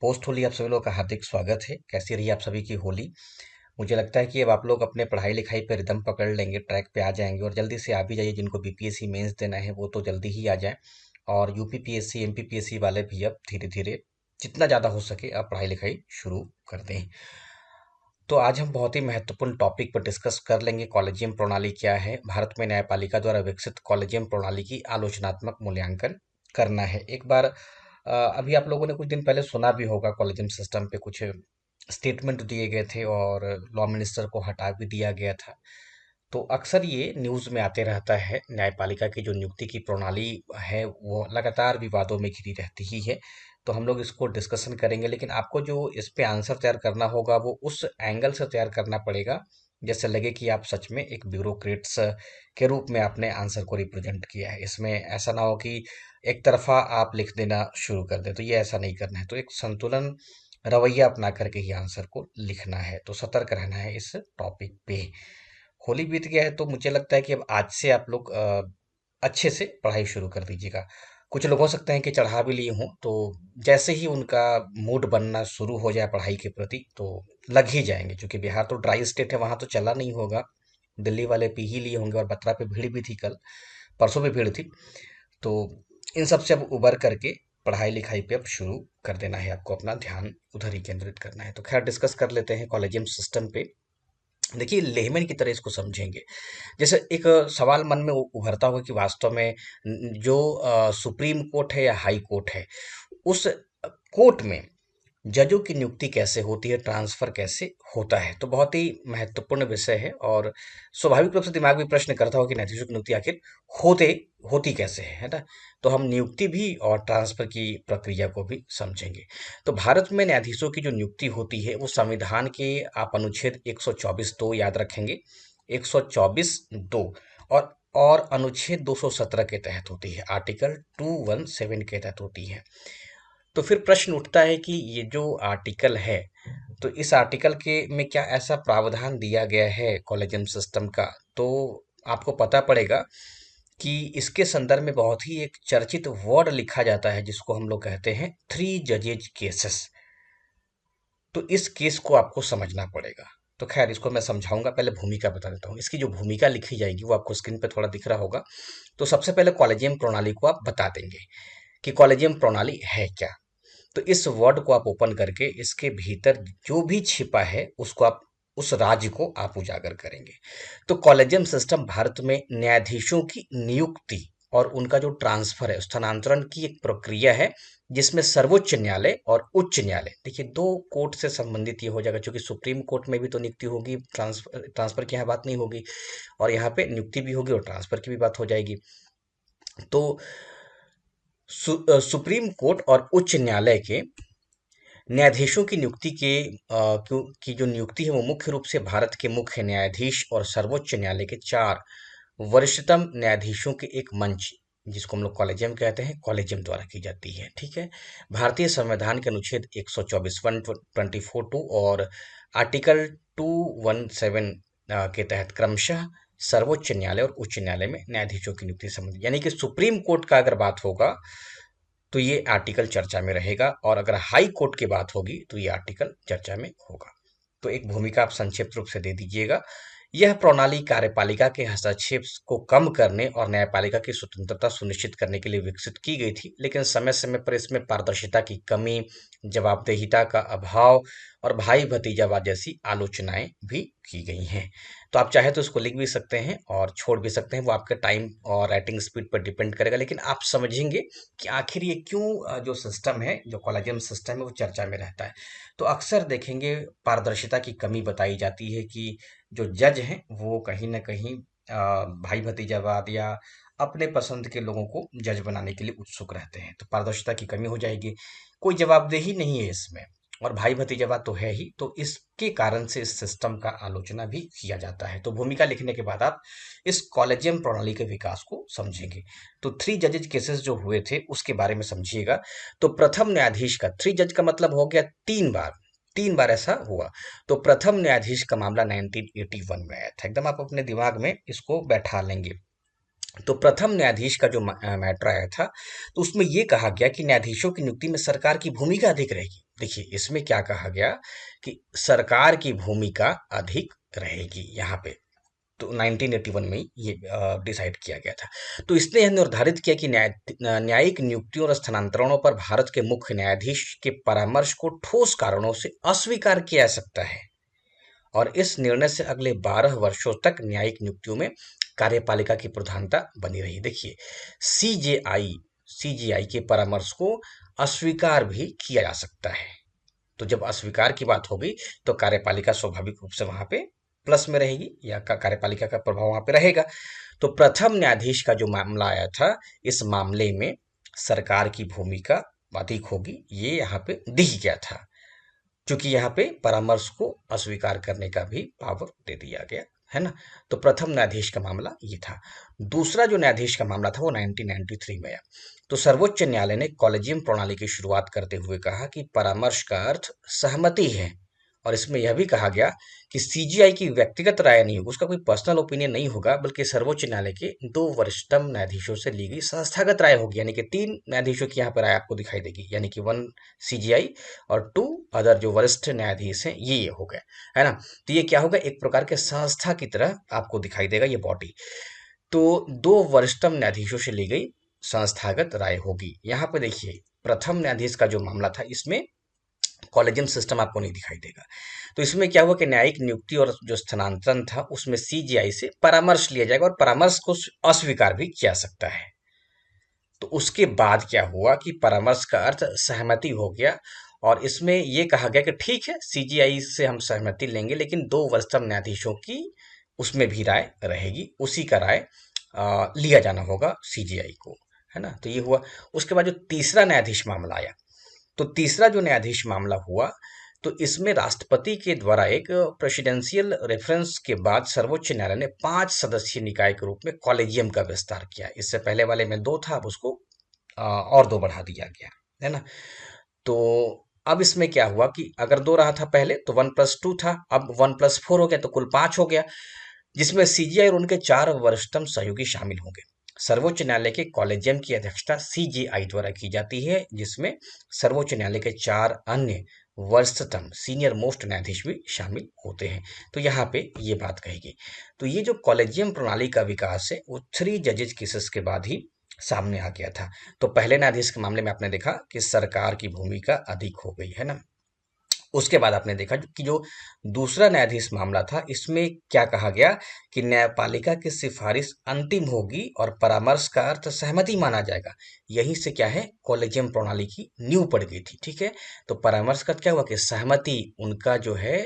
Post Holi आप सभी लोग का हार्दिक स्वागत है। कैसी रही आप सभी की होली? मुझे लगता है कि अब आप लोग अपने पढ़ाई लिखाई पे रिदम पकड़ लेंगे, ट्रैक पे आ जाएंगे और जल्दी से आ भी जाइए। जिनको बीपीएससी मेंस देना है वो तो जल्दी ही आ जाए। और यूपीपीएससी एमपीपीएससी वाले भी अब धीरे धीरे जितना ज़्यादा हो सके अब पढ़ाई लिखाई शुरू कर दें। तो आज हम बहुत ही महत्वपूर्ण टॉपिक पर डिस्कस कर लेंगे। कॉलेजियम प्रणाली क्या है, भारत में न्यायपालिका द्वारा विकसित कॉलेजियम प्रणाली की आलोचनात्मक मूल्यांकन करना है। एक बार अभी आप लोगों ने कुछ दिन पहले सुना भी होगा, कॉलेजियम सिस्टम पे कुछ स्टेटमेंट दिए गए थे और लॉ मिनिस्टर को हटा भी दिया गया था। तो अक्सर ये न्यूज़ में आते रहता है। न्यायपालिका की जो नियुक्ति की प्रणाली है वो लगातार विवादों में घिरी रहती ही है। तो हम लोग इसको डिस्कशन करेंगे, लेकिन आपको जो इस पे आंसर तैयार करना होगा वो उस एंगल से तैयार करना पड़ेगा जैसे लगे कि आप सच में एक ब्यूरोक्रेट्स के रूप में आपने आंसर को रिप्रेजेंट किया है। इसमें ऐसा ना हो कि एक तरफा आप लिख देना शुरू कर दे, तो ये ऐसा नहीं करना है। तो एक संतुलन रवैया अपना करके ही आंसर को लिखना है। तो सतर्क रहना है इस टॉपिक पे। होली बीत गया है तो मुझे लगता है कि अब आज से आप लोग अच्छे से पढ़ाई शुरू कर दीजिएगा। कुछ लोग हो सकते हैं कि चढ़ा भी लिए हों, तो जैसे ही उनका मूड बनना शुरू हो जाए पढ़ाई के प्रति तो लग ही जाएंगे। क्योंकि बिहार तो ड्राई स्टेट है, वहां तो चला नहीं होगा। दिल्ली वाले पी ही लिए होंगे और बतरा पे भीड़ भी थी, कल परसों भी भीड़ थी। तो इन सब से अब उबर करके पढ़ाई लिखाई पे अब शुरू कर देना है। आपको अपना ध्यान उधर ही केंद्रित करना है। तो खैर डिस्कस कर लेते हैं कॉलेजियम सिस्टम पे। देखिए, लेहमैन की तरह इसको समझेंगे। जैसे एक सवाल मन में उभरता होगा कि वास्तव में जो सुप्रीम कोर्ट है या हाई कोर्ट है, उस कोर्ट में जजों की नियुक्ति कैसे होती है, ट्रांसफर कैसे होता है। तो बहुत ही महत्वपूर्ण विषय है और स्वाभाविक रूप से दिमाग में प्रश्न करता हो कि न्यायाधीशों की नियुक्ति आखिर होते होती कैसे है ना। तो हम नियुक्ति भी और ट्रांसफर की प्रक्रिया को भी समझेंगे। तो भारत में न्यायाधीशों की जो नियुक्ति होती है वो संविधान के आप अनुच्छेद 124(2) याद रखेंगे, 124(2) और अनुच्छेद 217 के तहत होती है, आर्टिकल 217 के तहत होती है। तो फिर प्रश्न उठता है कि ये जो आर्टिकल है, तो इस आर्टिकल के में क्या ऐसा प्रावधान दिया गया है कॉलेजियम सिस्टम का। तो आपको पता पड़ेगा कि इसके संदर्भ में बहुत ही एक चर्चित वर्ड लिखा जाता है जिसको हम लोग कहते हैं 3 जजेज केसेस। तो इस केस को आपको समझना पड़ेगा। तो खैर इसको मैं समझाऊंगा, पहले भूमिका बता देता हूँ। इसकी जो भूमिका लिखी जाएगी वो आपको स्क्रीन पे थोड़ा दिख रहा होगा। तो सबसे पहले कॉलेजियम प्रणाली को आप बता देंगे कि कॉलेजियम प्रणाली है क्या। तो इस वर्ड को आप ओपन करके इसके भीतर जो भी छिपा है उसको आप उस राज्य को आप उजागर करेंगे। तो कॉलेजियम सिस्टम भारत में न्यायाधीशों की नियुक्ति और उनका जो ट्रांसफर है, स्थानांतरण की एक प्रक्रिया है जिसमें सर्वोच्च न्यायालय और उच्च न्यायालय, देखिए दो कोर्ट से संबंधित ये हो जाएगा। क्योंकि सुप्रीम कोर्ट में भी तो नियुक्ति होगी, ट्रांसफर की यहाँ बात नहीं होगी, और यहाँ पे नियुक्ति भी होगी और ट्रांसफर की भी बात हो जाएगी। तो सुप्रीम कोर्ट और उच्च न्यायालय के न्यायाधीशों की नियुक्ति की जो नियुक्ति है वो मुख्य रूप से भारत के मुख्य न्यायाधीश और सर्वोच्च न्यायालय के 4 वरिष्ठतम न्यायाधीशों के एक मंच, जिसको हम लोग कॉलेजियम कहते हैं, कॉलेजियम द्वारा की जाती है। ठीक है। भारतीय संविधान के अनुच्छेद 124 124(2) और आर्टिकल 217 के तहत क्रमशः सर्वोच्च न्यायालय और उच्च न्यायालय में न्यायाधीशों की नियुक्ति संबंधी, यानी कि सुप्रीम कोर्ट का अगर बात होगा तो ये आर्टिकल चर्चा में रहेगा, और अगर हाई कोर्ट की बात होगी तो ये आर्टिकल चर्चा में होगा। तो एक भूमिका आप संक्षिप्त रूप से दे दीजिएगा। यह प्रणाली कार्यपालिका के हस्तक्षेप को कम करने और न्यायपालिका की स्वतंत्रता सुनिश्चित करने के लिए विकसित की गई थी, लेकिन समय समय पर इसमें पारदर्शिता की कमी, जवाबदेहिता का अभाव और भाई भतीजावाद जैसी आलोचनाएं भी की गई हैं। तो आप चाहे तो इसको लिख भी सकते हैं और छोड़ भी सकते हैं, वो आपके टाइम और राइटिंग स्पीड पर डिपेंड करेगा। लेकिन आप समझेंगे कि आखिर ये क्यों जो सिस्टम है, जो कॉलेजियम सिस्टम है, वो चर्चा में रहता है। तो अक्सर देखेंगे पारदर्शिता की कमी बताई जाती है कि जो जज हैं वो कहीं ना कहीं भाई भतीजावाद या अपने पसंद के लोगों को जज बनाने के लिए उत्सुक रहते हैं। तो पारदर्शिता की कमी हो जाएगी, कोई जवाबदेही नहीं है इसमें, और भाई भतीजावाद तो है ही। तो इसके कारण से इस सिस्टम का आलोचना भी किया जाता है। तो भूमिका लिखने के बाद आप इस कॉलेजियम प्रणाली के विकास को समझेंगे। तो 3 जजेज केसेस जो हुए थे उसके बारे में समझिएगा। तो प्रथम न्यायाधीश का, 3 जज का मतलब हो गया 3 बार, 3 बार ऐसा हुआ। तो प्रथम न्यायाधीश का मामला 1981 में आया था। एकदम आप अपने दिमाग में इसको बैठा लेंगे। तो प्रथम न्यायाधीश का जो मैटर आया था, तो उसमें यह कहा गया कि न्यायाधीशों की नियुक्ति में सरकार की भूमिका अधिक रहेगी। देखिए इसमें क्या कहा गया कि सरकार की भूमिका अधिक रहेगी यहाँ पे। तो 1981 में ही ये डिसाइड किया गया था। तो इसने यह निर्धारित किया कि न्यायिक नियुक्तियों और स्थानांतरणों पर भारत के मुख्य न्यायाधीश के परामर्श को ठोस कारणों से अस्वीकार किया जा सकता है, और इस निर्णय से अगले 12 वर्षों तक न्यायिक नियुक्तियों में कार्यपालिका की प्रधानता बनी रही। देखिए सीजेआई सीजीआई के परामर्श को अस्वीकार भी किया जा सकता है। तो जब अस्वीकार की बात होगी तो कार्यपालिका स्वाभाविक रूप से वहां पे प्लस में रहेगी, या कार्यपालिका का प्रभाव वहां पे रहेगा। तो प्रथम न्यायाधीश का जो मामला आया था, इस मामले में सरकार की भूमिका अधिक होगी, ये यहाँ पे दिख गया था, क्योंकि यहाँ पे परामर्श को अस्वीकार करने का भी पावर दे दिया गया है ना। तो प्रथम न्यायाधीश का मामला ये था। दूसरा जो न्यायाधीश का मामला था वो 1993 में आया। तो सर्वोच्च न्यायालय ने कॉलेजियम प्रणाली की शुरुआत करते हुए कहा कि परामर्श का अर्थ सहमति है, और इसमें यह भी कहा गया कि सीजीआई की व्यक्तिगत राय नहीं होगी, उसका कोई पर्सनल ओपिनियन नहीं होगा, बल्कि सर्वोच्च न्यायालय के 2 वरिष्ठतम न्यायाधीशों से ली गई संस्थागत राय होगी। यानी कि 3 न्यायाधीशों की यहाँ पर राय आपको दिखाई देगी, यानी कि 1 सीजीआई और 2 अदर जो वरिष्ठ न्यायाधीश हैं, ये हो गए, है ना। तो ये क्या होगा, एक प्रकार के संस्था की तरह आपको दिखाई देगा ये बॉडी। तो 2 वरिष्ठतम न्यायाधीशों से ली गई संस्थागत राय होगी। यहाँ पे देखिए प्रथम न्यायाधीश का जो मामला था, इसमें कॉलेजियम सिस्टम आपको नहीं दिखाई देगा। तो इसमें क्या हुआ कि न्यायिक नियुक्ति और जो स्थानांतरण था उसमें सीजीआई से परामर्श लिया जाएगा, और परामर्श को अस्वीकार भी किया सकता है। तो उसके बाद क्या हुआ कि परामर्श का अर्थ सहमति हो गया, और इसमें यह कहा गया कि ठीक है सीजीआई से हम सहमति लेंगे, लेकिन 2 वरिष्ठतम न्यायाधीशों की उसमें भी राय रहेगी, उसी का राय लिया जाना होगा सीजीआई को, है ना। तो ये हुआ। उसके बाद जो तीसरा न्यायाधीश मामला आया, तो तीसरा जो न्यायाधीश मामला हुआ, तो इसमें राष्ट्रपति के द्वारा एक प्रेसिडेंशियल रेफरेंस के बाद सर्वोच्च न्यायालय ने 5 सदस्यीय निकाय के रूप में कॉलेजियम का विस्तार किया। इससे पहले वाले में 2 था, अब उसको और 2 बढ़ा दिया गया, है ना। तो अब इसमें क्या हुआ कि अगर 2 रहा था पहले तो 1+2 था, अब 1+4 हो गया, तो कुल 5 हो गया, जिसमें सीजीआई और उनके 4 वरिष्ठतम सहयोगी शामिल होंगे। सर्वोच्च न्यायालय के कॉलेजियम की अध्यक्षता सीजीआई द्वारा की जाती है, जिसमें सर्वोच्च न्यायालय के 4 अन्य वरिष्ठतम सीनियर मोस्ट न्यायाधीश भी शामिल होते हैं। तो यहाँ पे ये बात कही गई। तो ये जो कॉलेजियम प्रणाली का विकास है वो 3 जजेज केसेस के बाद ही सामने आ गया था। तो पहले न्यायाधीश के मामले में आपने देखा कि सरकार की भूमिका अधिक हो गई, है ना। उसके बाद आपने देखा कि जो दूसरा न्यायाधीश मामला था, इसमें क्या कहा गया कि न्यायपालिका की सिफारिश अंतिम होगी और परामर्श का अर्थ सहमति माना जाएगा। यहीं से क्या है, कॉलेजियम प्रणाली की नींव पड़ गई थी, ठीक है। तो परामर्श का क्या हुआ कि सहमति उनका जो है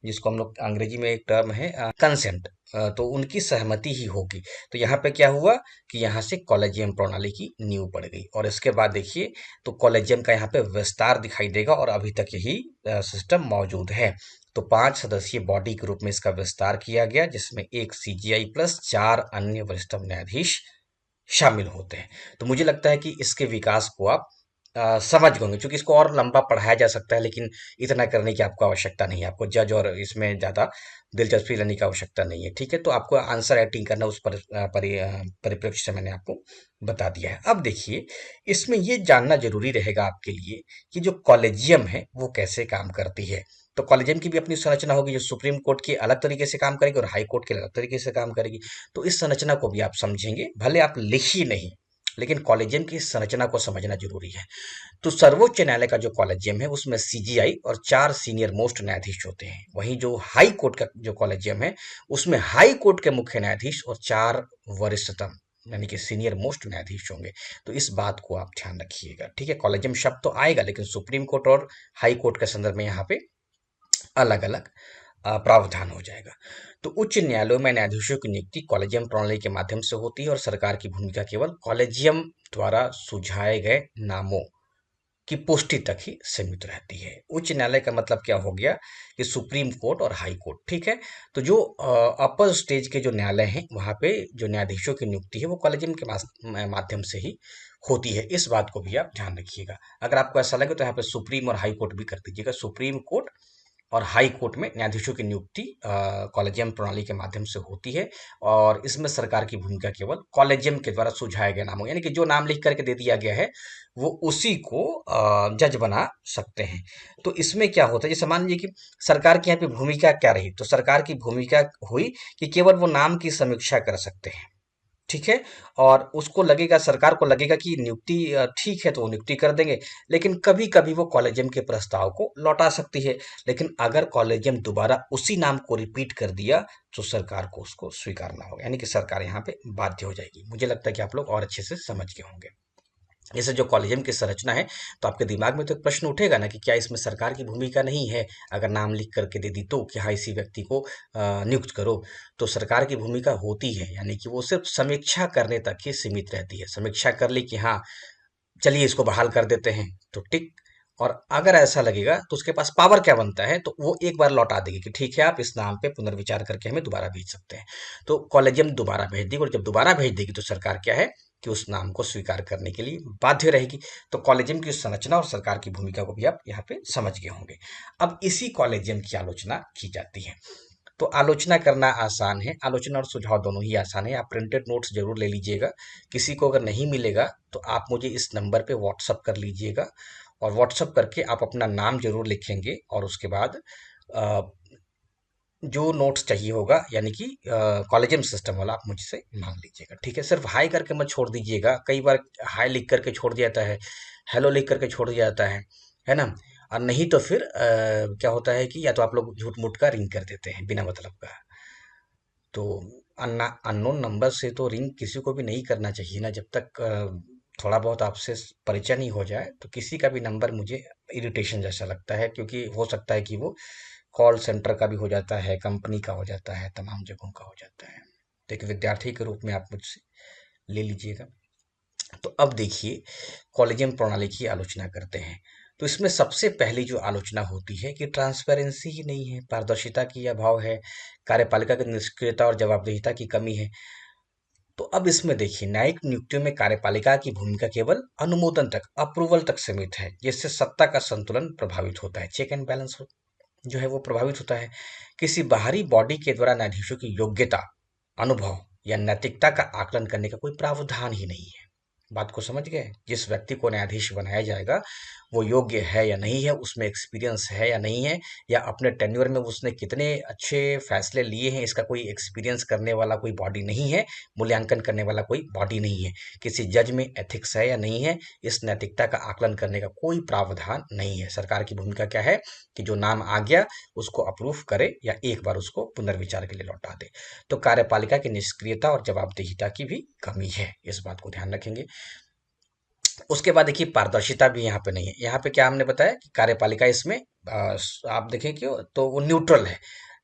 जिसको हम लोग अंग्रेजी में एक टर्म है कंसेंट, तो उनकी सहमति ही होगी। तो यहाँ पे क्या हुआ कि यहाँ से कॉलेजियम प्रणाली की नींव पड़ गई। और इसके बाद देखिए तो कॉलेजियम का यहाँ पे विस्तार दिखाई देगा, और अभी तक यही सिस्टम मौजूद है। तो 5 सदस्यीय बॉडी के रूप में इसका विस्तार किया गया, जिसमें 1 सीजीआई प्लस 4 अन्य वरिष्ठतम न्यायाधीश शामिल होते हैं। तो मुझे लगता है कि इसके विकास को आप समझ गए होंगे, क्योंकि इसको और लंबा पढ़ाया जा सकता है, लेकिन इतना करने की आपको आवश्यकता नहीं है। आपको जज और इसमें ज़्यादा दिलचस्पी लेने की आवश्यकता नहीं है, ठीक है। तो आपको आंसर राइटिंग करना उस परिप्रेक्ष्य से मैंने आपको बता दिया है। अब देखिए इसमें ये जानना जरूरी रहेगा आपके लिए कि जो कॉलेजियम है वो कैसे काम करती है। तो कॉलेजियम की भी अपनी संरचना होगी, जो सुप्रीम कोर्ट की अलग तरीके से काम करेगी और हाई कोर्ट के अलग तरीके से काम करेगी। तो इस संरचना को भी आप समझेंगे, भले आप लिखिए नहीं, लेकिन कॉलेजियम की संरचना को समझना जरूरी है। तो सर्वोच्च न्यायालय का जो कॉलेजियम है उसमें सीजीआई और 4 सीनियर मोस्ट न्यायाधीश होते हैं। वहीं जो हाई कोर्ट का जो कॉलेजियम है उसमें हाई कोर्ट के मुख्य न्यायाधीश और 4 वरिष्ठतम यानी कि सीनियर मोस्ट न्यायाधीश होंगे। तो इस बात को आप ध्यान रखिएगा, ठीक है। कॉलेजियम शब्द तो आएगा, लेकिन सुप्रीम कोर्ट और हाई कोर्ट के संदर्भ में यहाँ पे अलग अलग प्रावधान हो जाएगा। तो उच्च न्यायालयों में न्यायाधीशों की नियुक्ति कॉलेजियम प्रणाली के माध्यम से होती है, और सरकार की भूमिका केवल कॉलेजियम द्वारा सुझाए गए नामों की पुष्टि तक ही सीमित रहती है। उच्च न्यायालय का मतलब क्या हो गया कि सुप्रीम कोर्ट और हाई कोर्ट, ठीक है। तो जो अपर स्टेज के जो न्यायालय हैं वहां पे जो न्यायाधीशों की नियुक्ति है वो कॉलेजियम के माध्यम से ही होती है। इस बात को भी आप ध्यान रखिएगा। अगर आपको ऐसा लगे तो यहाँ पे सुप्रीम और हाई कोर्ट भी कर दीजिएगा, सुप्रीम कोर्ट और हाई कोर्ट में न्यायाधीशों की नियुक्ति कॉलेजियम प्रणाली के माध्यम से होती है। और इसमें सरकार की भूमिका केवल कॉलेजियम के द्वारा सुझाए गए नामों, यानी कि जो नाम लिख करके दे दिया गया है वो उसी को जज बना सकते हैं। तो इसमें क्या होता है, जैसे मान लीजिए कि सरकार की यहाँ पे भूमिका क्या रही, तो सरकार की भूमिका हुई कि केवल वो नाम की समीक्षा कर सकते हैं, ठीक है। और उसको लगेगा, सरकार को लगेगा कि नियुक्ति ठीक है तो वो नियुक्ति कर देंगे, लेकिन कभी कभी वो कॉलेजियम के प्रस्ताव को लौटा सकती है। लेकिन अगर कॉलेजियम दोबारा उसी नाम को रिपीट कर दिया तो सरकार को उसको स्वीकारना होगा, यानी कि सरकार यहाँ पे बाध्य हो जाएगी। मुझे लगता है कि आप लोग और अच्छे से समझ गए होंगे। जैसे जो कॉलेजियम की संरचना है, तो आपके दिमाग में तो एक प्रश्न उठेगा ना कि क्या इसमें सरकार की भूमिका नहीं है, अगर नाम लिख करके दे दी तो कि हाँ इसी व्यक्ति को नियुक्त करो। तो सरकार की भूमिका होती है, यानी कि वो सिर्फ समीक्षा करने तक ही सीमित रहती है। समीक्षा कर ली कि हाँ चलिए इसको बहाल कर देते हैं तो टिक। और अगर ऐसा लगेगा तो उसके पास पावर क्या बनता है, तो वो एक बार लौटा देगी कि ठीक है आप इस नाम पे पुनर्विचार करके हमें दोबारा भेज सकते हैं। तो कॉलेजियम दोबारा भेज देगी, और जब दोबारा भेज देगी तो सरकार क्या है कि उस नाम को स्वीकार करने के लिए बाध्य रहेगी। तो कॉलेजियम की संरचना और सरकार की भूमिका को भी आप यहाँ पे समझ गए होंगे। अब इसी कॉलेजियम की आलोचना की जाती है। तो आलोचना करना आसान है, आलोचना और सुझाव दोनों ही आसान है। आप प्रिंटेड नोट्स जरूर ले लीजिएगा। किसी को अगर नहीं मिलेगा तो आप मुझे इस नंबर पे व्हाट्सअप कर लीजिएगा, और व्हाट्सअप करके आप अपना नाम जरूर लिखेंगे, और उसके बाद अ, जो नोट्स चाहिए होगा यानी कि कॉलेजियम सिस्टम वाला आप मुझसे मांग लीजिएगा, ठीक है। सिर्फ हाई करके मत छोड़ दीजिएगा, कई बार हाई लिख करके छोड़ दिया जाता है, हेलो लिख करके छोड़ दिया जाता है ना। और नहीं तो फिर क्या होता है कि या तो आप लोग झूठ मूठ का रिंग कर देते हैं बिना मतलब का। तो अननोन नंबर से तो रिंग किसी को भी नहीं करना चाहिए ना, जब तक थोड़ा बहुत आपसे परिचय नहीं हो जाए। तो किसी का भी नंबर मुझे इरिटेशन जैसा लगता है, क्योंकि हो सकता है कि वो कॉल सेंटर का भी हो जाता है, कंपनी का हो जाता है, तमाम जगहों का हो जाता है। तो एक विद्यार्थी के रूप में आप मुझसे ले लीजिएगा। तो अब देखिए कॉलेजियम प्रणाली की आलोचना करते हैं। तो इसमें सबसे पहली जो आलोचना होती है कि ट्रांसपेरेंसी ही नहीं है, पारदर्शिता की अभाव है, कार्यपालिका की निष्क्रियता और जवाबदेहिता की कमी है। तो अब इसमें देखिए न्यायिक नियुक्तियों में कार्यपालिका की भूमिका केवल अनुमोदन तक, अप्रूवल तक सीमित है, जिससे सत्ता का संतुलन प्रभावित होता है, चेक एंड बैलेंस जो है वो प्रभावित होता है। किसी बाहरी बॉडी के द्वारा न्यायाधीशों की योग्यता, अनुभव या नैतिकता का आकलन करने का कोई प्रावधान ही नहीं है। बात को समझ गए, जिस व्यक्ति को न्यायाधीश बनाया जाएगा वो योग्य है या नहीं है, उसमें एक्सपीरियंस है या नहीं है, या अपने टेन्योर में उसने कितने अच्छे फैसले लिए हैं, इसका कोई एक्सपीरियंस करने वाला कोई बॉडी नहीं है, मूल्यांकन करने वाला कोई बॉडी नहीं है। किसी जज में एथिक्स है या नहीं है, इस नैतिकता का आकलन करने का कोई प्रावधान नहीं है। सरकार की भूमिका क्या है कि जो नाम आ गया उसको अप्रूव करे या एक बार उसको पुनर्विचार के लिए लौटा दे। तो कार्यपालिका की निष्क्रियता और जवाबदेहिता की भी कमी है, इस बात को ध्यान रखेंगे। उसके बाद देखिए पारदर्शिता भी यहाँ पे नहीं है। यहाँ पे क्या हमने बताया कि कार्यपालिका इसमें आप देखें क्यों तो वो न्यूट्रल है।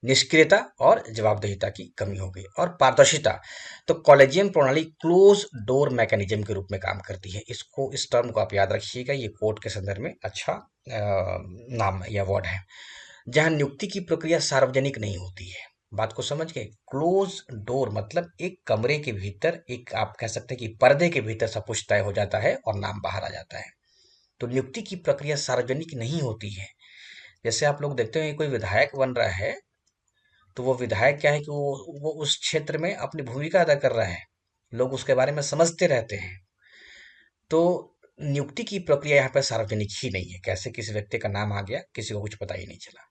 निष्क्रियता और जवाबदेहिता की कमी हो गई। और पारदर्शिता, तो कॉलेजियम प्रणाली क्लोज डोर मैकेनिज्म के रूप में काम करती है। इसको, इस टर्म को आप याद रखिएगा, ये कोर्ट के संदर्भ में अच्छा नाम या वर्ड है। जहां नियुक्ति की प्रक्रिया सार्वजनिक नहीं होती है। बात को समझ गए, क्लोज डोर मतलब एक कमरे के भीतर, एक आप कह सकते हैं कि पर्दे के भीतर सब कुछ तय हो जाता है और नाम बाहर आ जाता है। तो नियुक्ति की प्रक्रिया सार्वजनिक नहीं होती है। जैसे आप लोग देखते हैं कोई विधायक बन रहा है, तो वो विधायक क्या है कि वो उस क्षेत्र में अपनी भूमिका अदा कर रहा है, लोग उसके बारे में समझते रहते हैं। तो नियुक्ति की प्रक्रिया यहाँ पर सार्वजनिक ही नहीं है। कैसे किसी व्यक्ति का नाम आ गया, किसी को कुछ पता ही नहीं चला।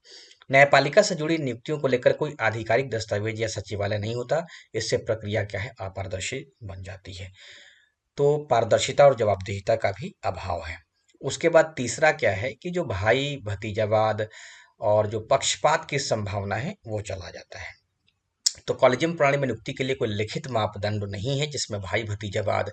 न्यायपालिका से जुड़ी नियुक्तियों को लेकर कोई आधिकारिक दस्तावेज या सचिवालय नहीं होता। इससे प्रक्रिया क्या है, अपारदर्शी बन जाती है। तो पारदर्शिता और जवाबदेहिता का भी अभाव है। उसके बाद तीसरा क्या है कि जो भाई भतीजावाद और जो पक्षपात की संभावना है वो चला जाता है। तो कॉलेजियम प्रणाली में नियुक्ति के लिए कोई लिखित मापदंड नहीं है, जिसमें भाई भतीजावाद,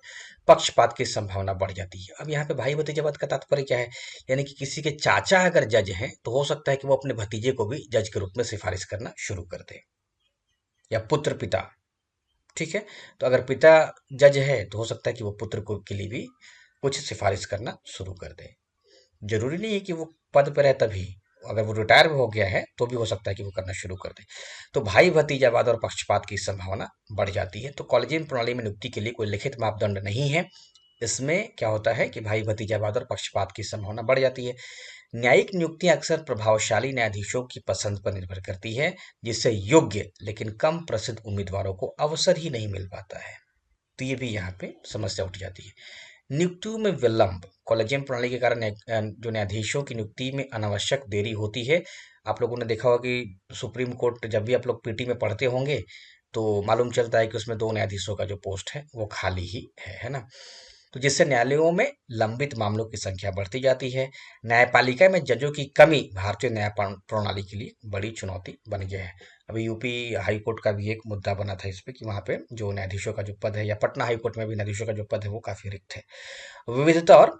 पक्षपात की संभावना बढ़ जाती है। अब यहाँ पे भाई भतीजावाद का तात्पर्य क्या है, यानी कि किसी के चाचा अगर जज हैं तो हो सकता है कि वो अपने भतीजे को भी जज के रूप में सिफारिश करना शुरू कर दे, या पुत्र पिता, ठीक है। तो अगर पिता जज है तो हो सकता है कि वो पुत्र को के लिए भी कुछ सिफारिश करना शुरू कर दे। जरूरी नहीं है कि वो पद पर है तभी, अगर वो रिटायर हो गया है तो भी हो सकता है कि वो करना शुरू कर दे। तो भाई भतीजावाद और पक्षपात की संभावना बढ़ जाती है। तो कॉलेजियम प्रणाली में नियुक्ति के लिए कोई लिखित मापदंड नहीं है। इसमें क्या होता है कि भाई भतीजावाद और पक्षपात की संभावना बढ़ जाती है। न्यायिक नियुक्तियां अक्सर प्रभावशाली न्यायाधीशों की पसंद पर निर्भर करती है, जिससे योग्य लेकिन कम प्रसिद्ध उम्मीदवारों को अवसर ही नहीं मिल पाता है। तो ये भी यहाँ पे समस्या उठ जाती है। नियुक्तियों में विलंब, कॉलेजियम प्रणाली के कारण जो न्यायाधीशों की नियुक्ति में अनावश्यक देरी होती है। आप लोगों ने देखा होगा कि सुप्रीम कोर्ट जब भी आप लोग पीटी में पढ़ते होंगे तो मालूम चलता है कि उसमें 2 न्यायाधीशों का जो पोस्ट है वो खाली ही है ना? तो जिससे न्यायालयों में लंबित मामलों की संख्या बढ़ती जाती है। न्यायपालिका में जजों की कमी भारतीय न्याय प्रणाली के लिए बड़ी चुनौती बन गया है। अभी यूपी हाई कोर्ट का भी एक मुद्दा बना था इस पे कि वहाँ पे जो न्यायाधीशों का जो पद है, या पटना हाई कोर्ट में भी न्यायाधीशों का जो पद है वो काफी रिक्त है। विविधता और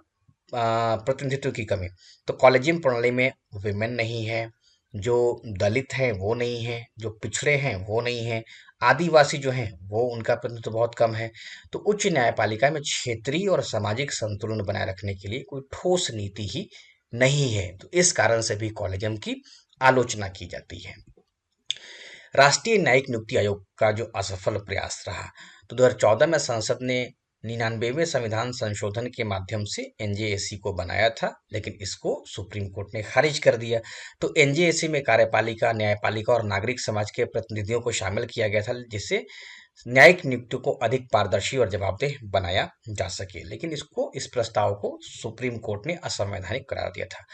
प्रतिनिधित्व की कमी, तो कॉलेजियम प्रणाली में विमेन नहीं है, जो दलित हैं वो नहीं है, जो पिछड़े हैं वो नहीं है, आदिवासी जो हैं वो उनका प्रतिनिधित्व बहुत कम है। तो उच्च न्यायपालिका में क्षेत्रीय और सामाजिक संतुलन बनाए रखने के लिए कोई ठोस नीति ही नहीं है। तो इस कारण से भी कॉलेजियम की आलोचना की जाती है। राष्ट्रीय न्यायिक नियुक्ति आयोग का जो असफल प्रयास रहा, तो 2014 में संसद ने 99वें संविधान संशोधन के माध्यम से एनजेएसी को बनाया था, लेकिन इसको सुप्रीम कोर्ट ने खारिज कर दिया। तो एनजेएसी में कार्यपालिका, न्यायपालिका और नागरिक समाज के प्रतिनिधियों को शामिल किया गया था, जिससे न्यायिक नियुक्ति को अधिक पारदर्शी और जवाबदेह बनाया जा सके। लेकिन इस प्रस्ताव को सुप्रीम कोर्ट ने असंवैधानिक करार दिया था।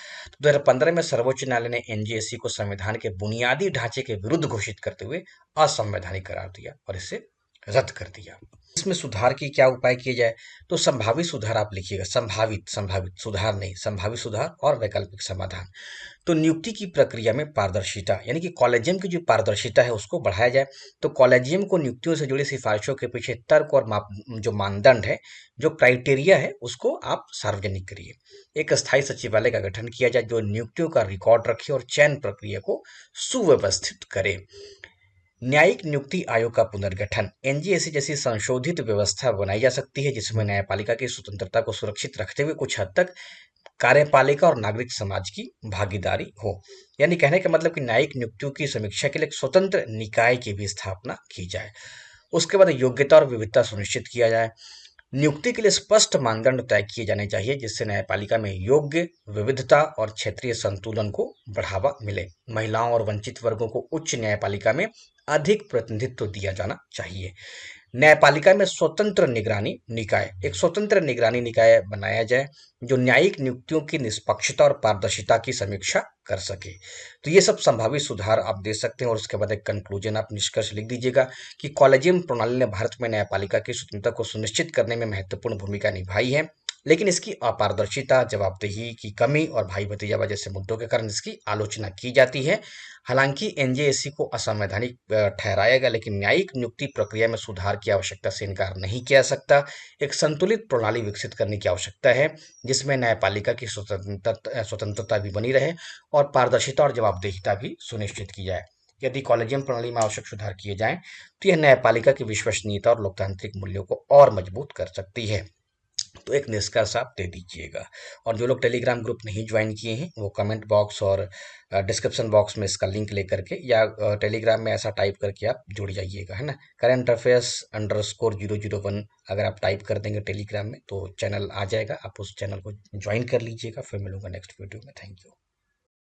2015 में सर्वोच्च न्यायालय ने एनजेएसी को संविधान के बुनियादी ढांचे के विरुद्ध घोषित करते हुए असंवैधानिक करार दिया और इसे रद्द कर दिया। इसमें सुधार की क्या उपाय किए जाए, तो संभावित सुधार आप लिखिएगा, संभावित संभावित सुधार नहीं, संभावित सुधार और वैकल्पिक समाधान। तो नियुक्ति की प्रक्रिया में पारदर्शिता, यानी कि कॉलेजियम की जो पारदर्शिता है उसको बढ़ाया जाए। तो कॉलेजियम को नियुक्तियों से जुड़ी सिफारिशों के पीछे तर्क और जो मानदंड है, जो क्राइटेरिया है, उसको आप सार्वजनिक करिए। एक स्थायी सचिवालय का गठन किया जाए जो नियुक्तियों का रिकॉर्ड रखे और चयन प्रक्रिया को सुव्यवस्थित करे। न्यायिक नियुक्ति आयोग का पुनर्गठन, एनजीएसी जैसी संशोधित व्यवस्था बनाई जा सकती है जिसमें न्यायपालिका की स्वतंत्रता को सुरक्षित रखते हुए कुछ हद तक कार्यपालिका और नागरिक समाज की भागीदारी हो। यानी कहने का मतलब कि न्यायिक नियुक्तियों की समीक्षा के लिए एक स्वतंत्र निकाय की भी स्थापना की जाए। उसके बाद योग्यता और विविधता सुनिश्चित किया जाए। नियुक्ति के लिए स्पष्ट मानदंड तय किए जाने चाहिए जिससे न्यायपालिका में योग्य, विविधता और क्षेत्रीय संतुलन को बढ़ावा मिले। महिलाओं और वंचित वर्गों को उच्च न्यायपालिका में अधिक प्रतिनिधित्व दिया जाना चाहिए। न्यायपालिका में स्वतंत्र निगरानी निकाय, एक स्वतंत्र निगरानी निकाय बनाया जाए जो न्यायिक नियुक्तियों की निष्पक्षता और पारदर्शिता की समीक्षा कर सके। तो ये सब संभावित सुधार आप दे सकते हैं और उसके बाद एक कंक्लूजन, आप निष्कर्ष लिख दीजिएगा कि कॉलेजियम प्रणाली ने भारत में न्यायपालिका की स्वतंत्रता को सुनिश्चित करने में महत्वपूर्ण भूमिका निभाई है, लेकिन इसकी अपारदर्शिता, जवाबदेही की कमी और भाई भतीजावाद जैसे मुद्दों के कारण इसकी आलोचना की जाती है। हालांकि एनजेएसी को असंवैधानिक ठहराया गया, लेकिन न्यायिक नियुक्ति प्रक्रिया में सुधार की आवश्यकता से इनकार नहीं किया सकता। एक संतुलित प्रणाली विकसित करने की आवश्यकता है जिसमें न्यायपालिका की स्वतंत्रता भी बनी रहे और पारदर्शिता और जवाबदेहिता भी सुनिश्चित की जाए। यदि कॉलेजियम प्रणाली में आवश्यक सुधार किए जाएं तो यह न्यायपालिका की विश्वसनीयता और लोकतांत्रिक मूल्यों को और मजबूत कर सकती है। तो एक निष्कर्ष आप दे दीजिएगा। और जो लोग टेलीग्राम ग्रुप नहीं ज्वाइन किए हैं वो कमेंट बॉक्स और डिस्क्रिप्शन बॉक्स में इसका लिंक लेकर के या टेलीग्राम में ऐसा टाइप करके आप जुड़ जाइएगा, है ना। करंट अफेयर्स _001 अगर आप टाइप कर देंगे टेलीग्राम में तो चैनल आ जाएगा, आप उस चैनल को ज्वाइन कर लीजिएगा। फिर मिलूंगा नेक्स्ट वीडियो में। Thank you.